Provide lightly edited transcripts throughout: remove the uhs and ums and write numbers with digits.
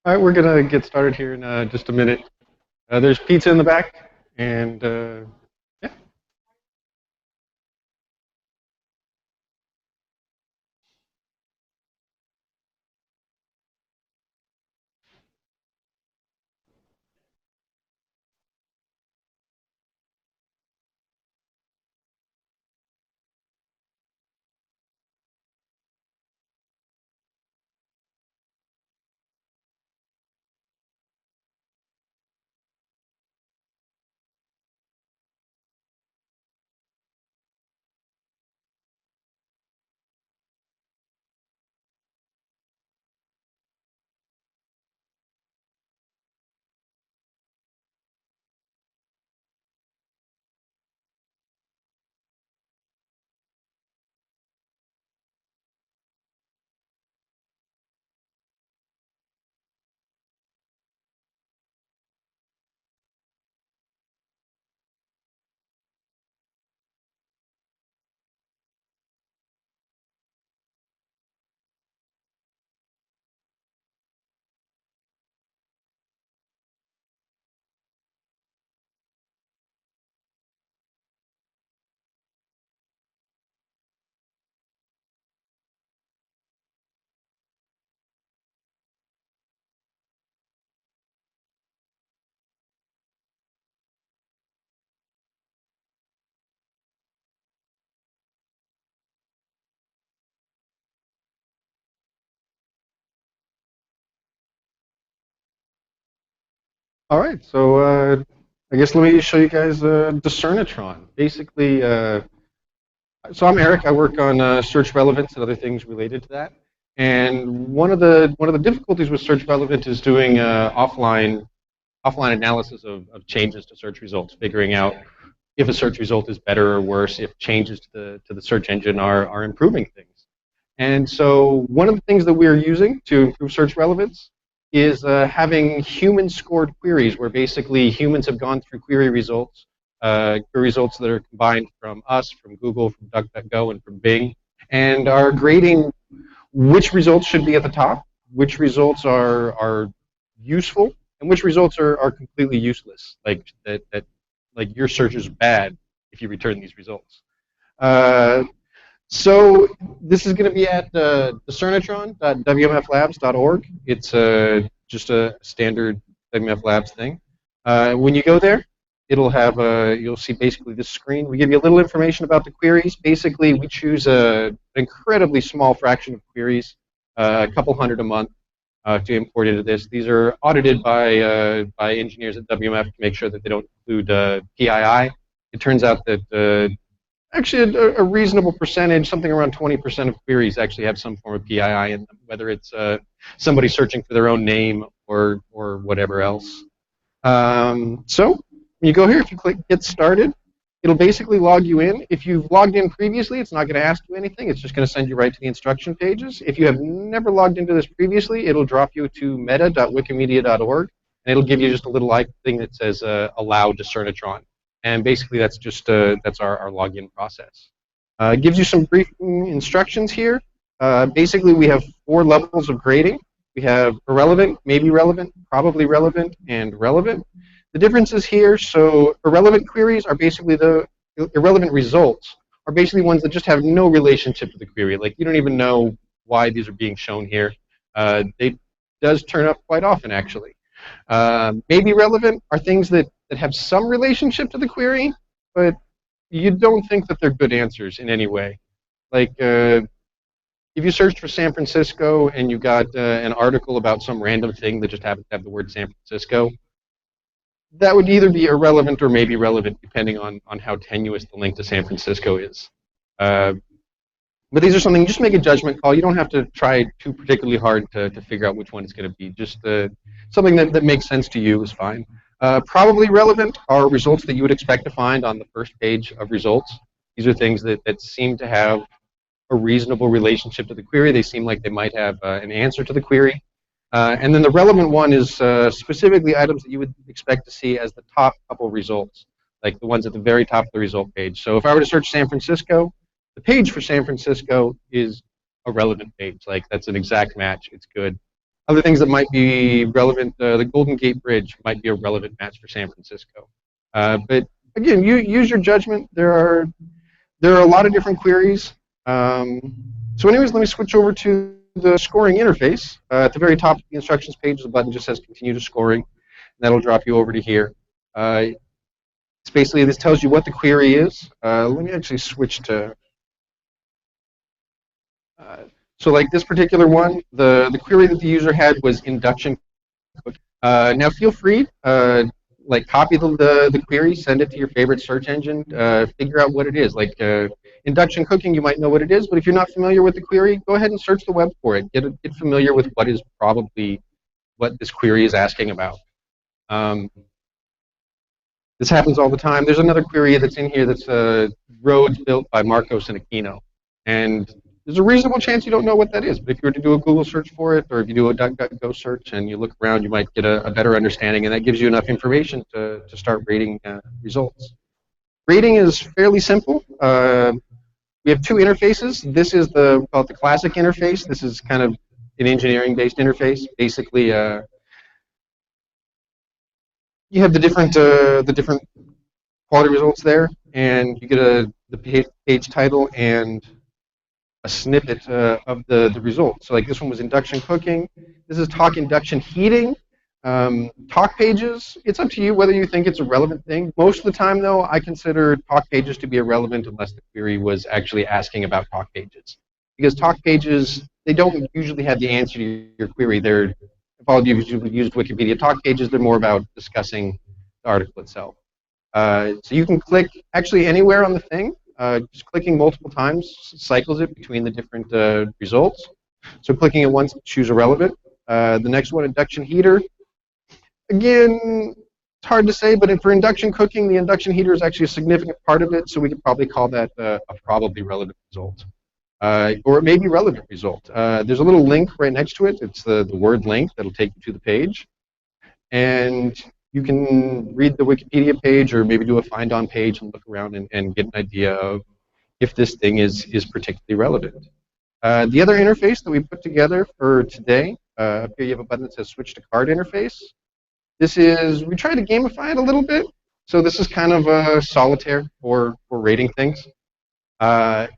All right, we're gonna get started here in just a minute. There's pizza in the back, and yeah. All right, so I guess let me show you guys Discernatron. Basically, so I'm Eric. I work on search relevance and other things related to that. And one of the difficulties with search relevance is doing offline analysis of changes to search results, figuring out if a search result is better or worse, if changes to the search engine are improving things. And so one of the things that we're using to improve search relevance is having human-scored queries, where basically humans have gone through query results that are combined from us, from Google, from DuckDuckGo, and from Bing, and are grading which results should be at the top, which results are useful, and which results are completely useless, like your search is bad if you return these results. Uh, so this is going to be at discernatron.wmflabs.org. It's just a standard WMF Labs thing. When you go there, it'll have you'll see basically this screen. We give you a little information about the queries. Basically, we choose an incredibly small fraction of queries, a couple hundred a month, to import into this. These are audited by engineers at WMF to make sure that they don't include PII. It turns out that actually a reasonable percentage, something around 20% of queries actually have some form of PII in them, whether it's somebody searching for their own name or whatever else. So when you go here, if you click Get Started, it'll basically log you in. If you've logged in previously, it's not going to ask you anything. It's just going to send you right to the instruction pages. If you have never logged into this previously, it'll drop you to meta.wikimedia.org, and it'll give you just a little thing that says Allow Discernatron. And basically, that's just that's our login process. It gives you some brief instructions here. Basically, we have 4 levels of grading. We have irrelevant, maybe relevant, probably relevant, and relevant. The differences here, so irrelevant queries are basically irrelevant results are basically ones that just have no relationship to the query. Like, you don't even know why these are being shown here. They does turn up quite often, actually. Maybe relevant are things that have some relationship to the query, but you don't think that they're good answers in any way. Like, if you searched for San Francisco and you got an article about some random thing that just happens to have the word San Francisco, that would either be irrelevant or maybe relevant, depending on how tenuous the link to San Francisco is. But these are something, just make a judgment call. You don't have to try too particularly hard to figure out which one it's going to be. Just something that makes sense to you is fine. Probably relevant are results that you would expect to find on the first page of results. These are things that seem to have a reasonable relationship to the query. They seem like they might have an answer to the query. And then the relevant one is specifically items that you would expect to see as the top couple results, like the ones at the very top of the result page. So if I were to search San Francisco, the page for San Francisco is a relevant page. Like, that's an exact match. It's good. Other things that might be relevant, the Golden Gate Bridge might be a relevant match for San Francisco. But again, you use your judgment. There are a lot of different queries. So anyways, let me switch over to the scoring interface. At the very top of the instructions page, the button just says continue to scoring. And that'll drop you over to here. It's basically, this tells you what the query is. Let me actually switch to, so like this particular one, the query that the user had was induction. Now feel free, like copy the query, send it to your favorite search engine, figure out what it is. Like induction cooking, you might know what it is, but if you're not familiar with the query, go ahead and search the web for it. Get familiar with what is probably what this query is asking about. This happens all the time. There's another query that's in here that's roads built by Marcos and Aquino. And there's a reasonable chance you don't know what that is. But if you were to do a Google search for it, or if you do a DuckDuckGo search and you look around, you might get a better understanding, and that gives you enough information to start rating results. Rating is fairly simple. We have two interfaces. This is we call it the classic interface. This is kind of an engineering-based interface. Basically, you have the different quality results there, and you get the page title and a snippet of the result. So like this one was induction cooking. This is talk induction heating. Talk pages, it's up to you whether you think it's a relevant thing. Most of the time, though, I consider talk pages to be irrelevant unless the query was actually asking about talk pages. Because talk pages, they don't usually have the answer to your query. If all of you have used Wikipedia, talk pages, they're more about discussing the article itself. So you can click actually anywhere on the thing. Just clicking multiple times cycles it between the different results. So clicking it once, choose a relevant. The next one, induction heater. Again, it's hard to say, but for induction cooking, the induction heater is actually a significant part of it, so we could probably call that a probably relevant result. Or it may be relevant result. There's a little link right next to it. It's the word link that'll take you to the page. And you can read the Wikipedia page or maybe do a find on page and look around and get an idea of if this thing is particularly relevant. The other interface that we put together for today, up here you have a button that says switch to card interface. This is, we try to gamify it a little bit. So this is kind of a solitaire for rating things.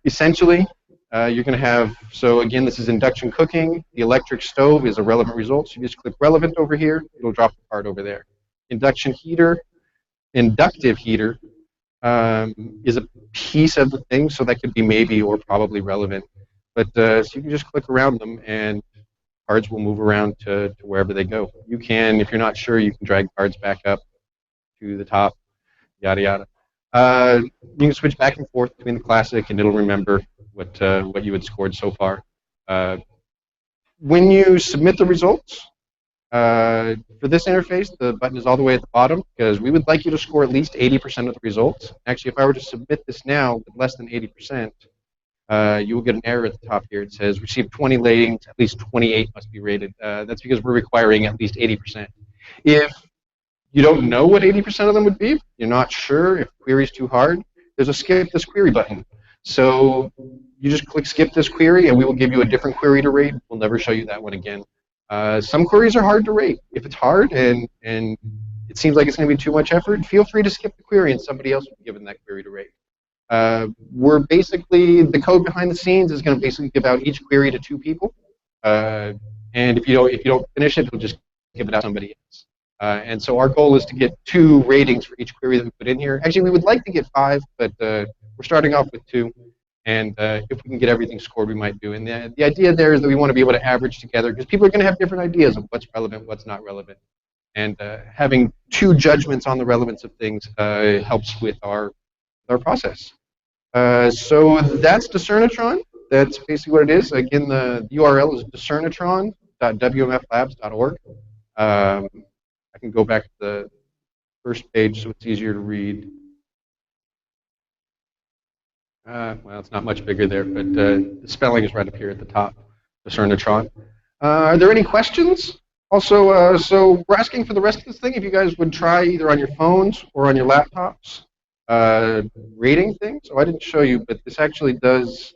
Essentially, you're going to have, so again, this is induction cooking. The electric stove is a relevant result. So you just click relevant over here. It'll drop the card over there. Induction heater, inductive heater is a piece of the thing, so that could be maybe or probably relevant. But so you can just click around them, and cards will move around to wherever they go. You can, if you're not sure, you can drag cards back up to the top, yada yada. You can switch back and forth between the classic, and it'll remember what you had scored so far. When you submit the results, for this interface, the button is all the way at the bottom because we would like you to score at least 80% of the results. Actually, if I were to submit this now with less than 80%, you will get an error at the top here. It says received 20 ratings, at least 28 must be rated. That's because we're requiring at least 80%. If you don't know what 80% of them would be, you're not sure if the query is too hard, there's a skip this query button. So you just click skip this query and we will give you a different query to rate. We'll never show you that one again. Some queries are hard to rate. If it's hard and it seems like it's going to be too much effort, feel free to skip the query and somebody else will be given that query to rate. We're basically, the code behind the scenes is going to basically give out each query to 2 people. And if you don't finish it, we'll just give it out to somebody else. And so our goal is to get 2 ratings for each query that we put in here. Actually, we would like to get 5, but we're starting off with 2. And if we can get everything scored, we might do. And the idea there is that we want to be able to average together because people are going to have different ideas of what's relevant, what's not relevant. And having 2 judgments on the relevance of things helps with our process. So that's Discernatron. That's basically what it is. Again, the URL is discernatron.wmflabs.org. I can go back to the first page so it's easier to read. Well, it's not much bigger there, but the spelling is right up here at the top, Discernatron. Are there any questions? Also, so we're asking for the rest of this thing if you guys would try either on your phones or on your laptops rating things. So I didn't show you, but this actually does.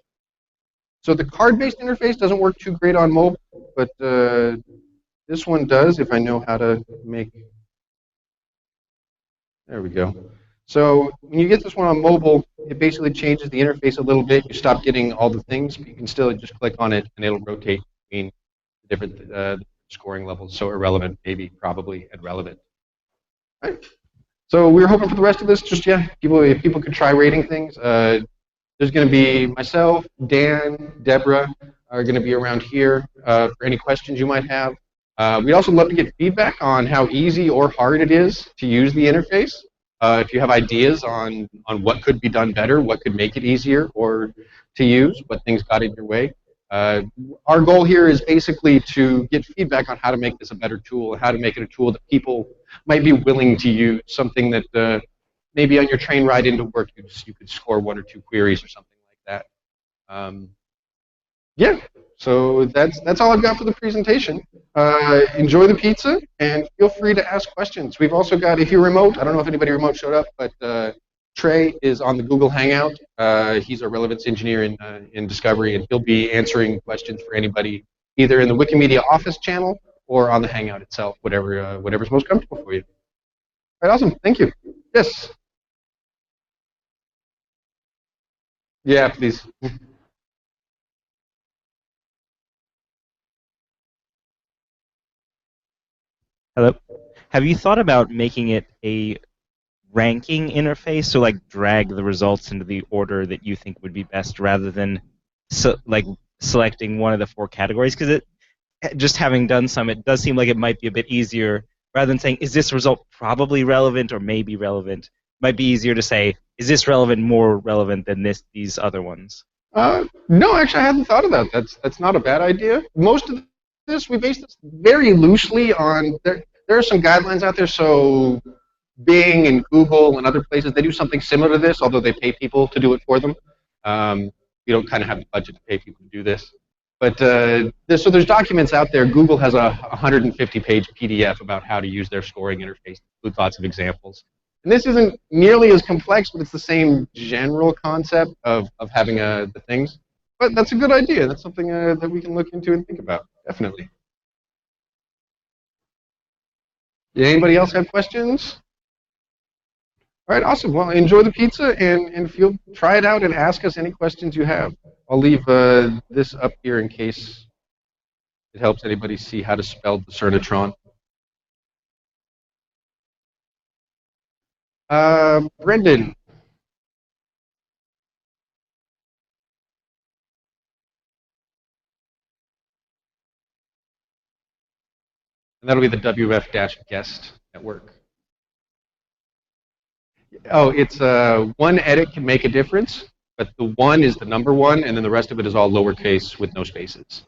So the card-based interface doesn't work too great on mobile, but This one does if I know how to make. There we go. So when you get this one on mobile, it basically changes the interface a little bit. You stop getting all the things, but you can still just click on it and it'll rotate between different scoring levels. So irrelevant, maybe, probably, and relevant. Right. So we were hoping for the rest of this, just yeah, people if people could try rating things. There's going to be myself, Dan, Deborah are going to be around here for any questions you might have. We'd also love to get feedback on how easy or hard it is to use the interface. If you have ideas on what could be done better, what could make it easier or to use, what things got in your way. Uh, our goal here is basically to get feedback on how to make this a better tool, how to make it a tool that people might be willing to use, something that maybe on your train ride into work you could score one or two queries or something like that. Yeah, so that's all I've got for the presentation. Enjoy the pizza and feel free to ask questions. We've also got, if you're remote, I don't know if anybody remote showed up, but Trey is on the Google Hangout. He's a relevance engineer in Discovery, and he'll be answering questions for anybody either in the Wikimedia Office channel or on the Hangout itself, whatever's most comfortable for you. All right, awesome. Thank you. Yes. Yeah, please. Hello. Have you thought about making it a ranking interface? So like drag the results into the order that you think would be best rather than like selecting one of the four categories? Because it just having done some, it does seem like it might be a bit easier rather than saying, is this result probably relevant or maybe relevant? Might be easier to say, is this relevant more relevant than these other ones? No, actually, I hadn't thought of that. That's not a bad idea. Most of this we base this very loosely on there are some guidelines out there. So Bing and Google and other places they do something similar to this, although they pay people to do it for them. You don't kind of have the budget to pay people to do this. But so there's documents out there. Google has a 150-page PDF about how to use their scoring interface with lots of examples. And this isn't nearly as complex, but it's the same general concept of having the things. But that's a good idea. That's something that we can look into and think about. Definitely. Did anybody else have questions? All right, awesome. Well, enjoy the pizza and feel try it out and ask us any questions you have. I'll leave this up here in case it helps anybody see how to spell Discernatron. Brendan, and that'll be the WF-guest network. Oh, it's one edit can make a difference, but the one is the number one, and then the rest of it is all lowercase with no spaces.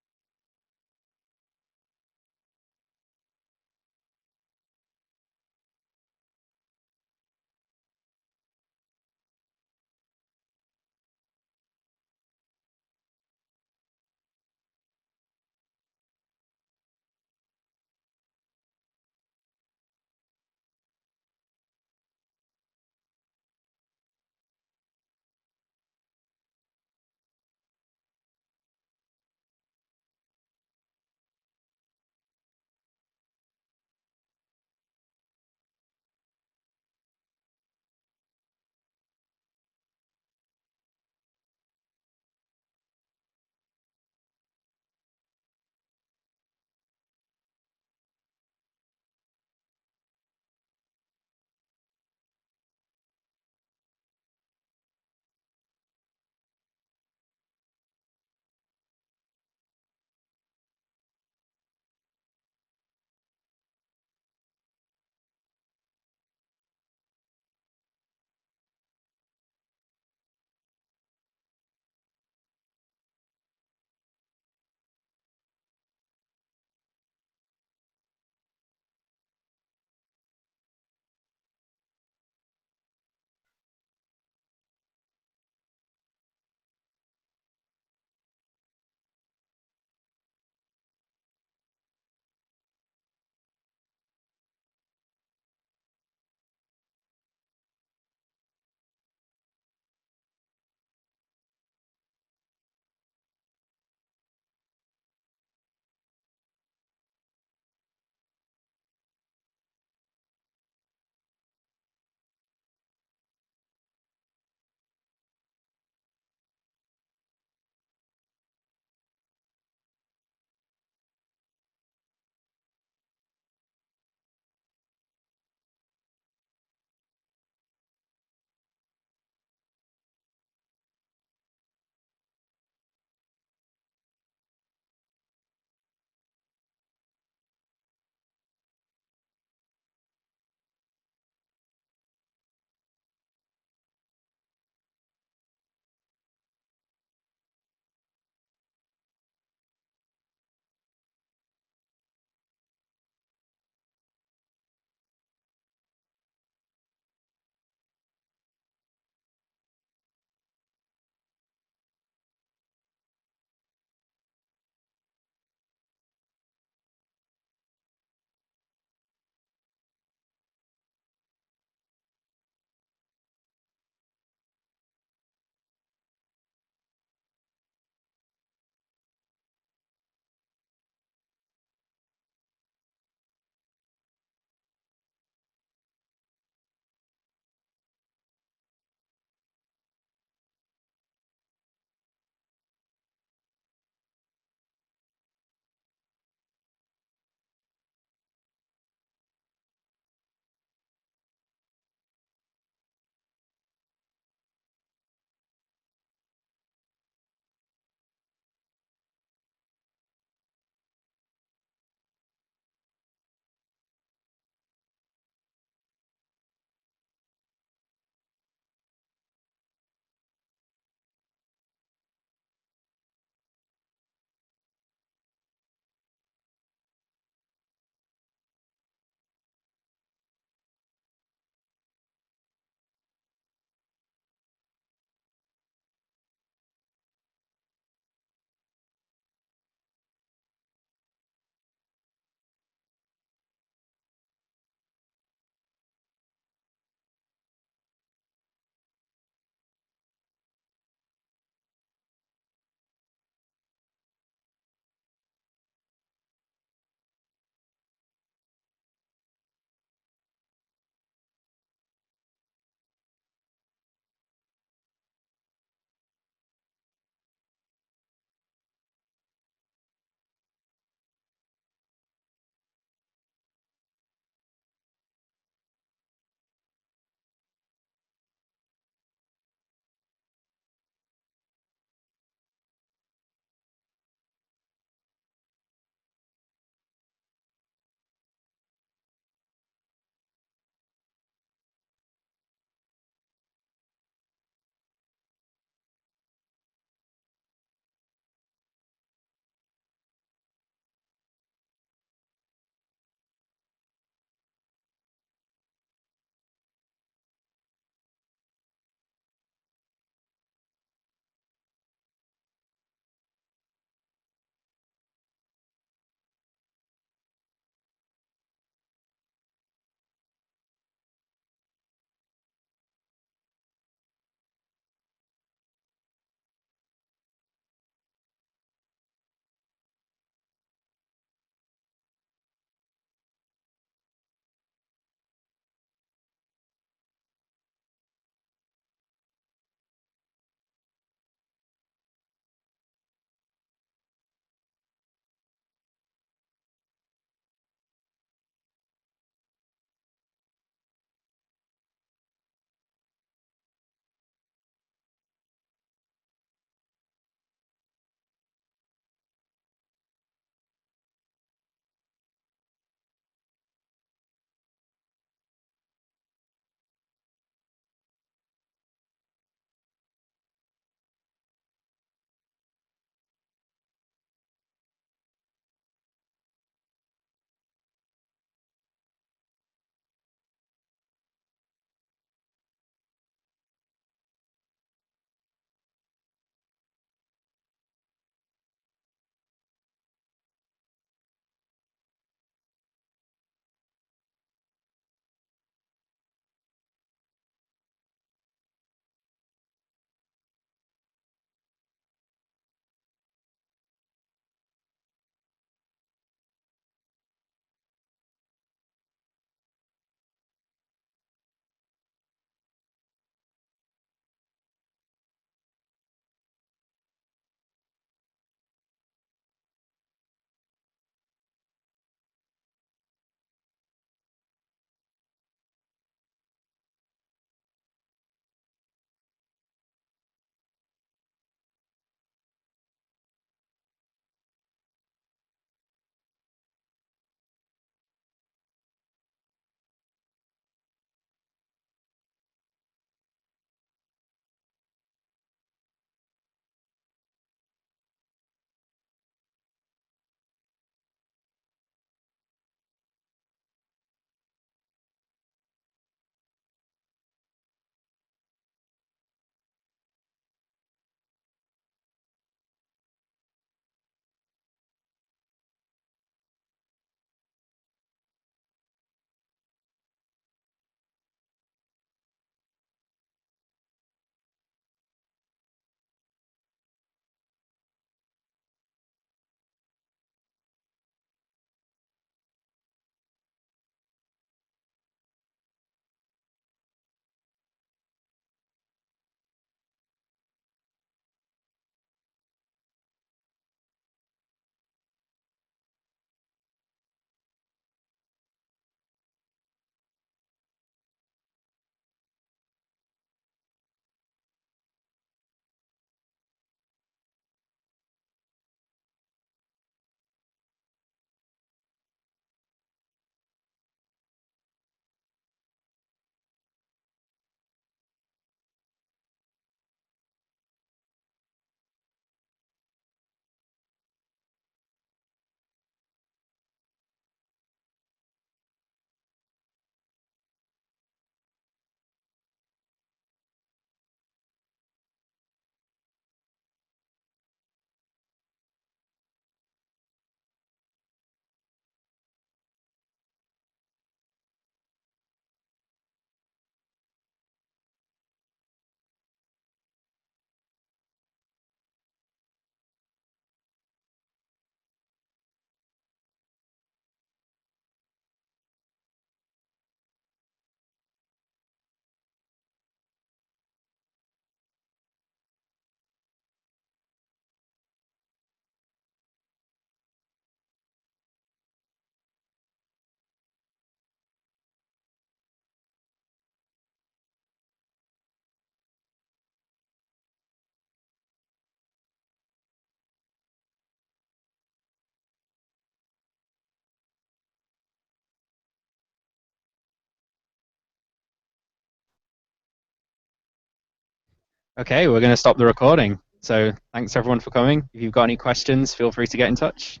Okay, we're going to stop the recording. So thanks everyone for coming. If you've got any questions, feel free to get in touch.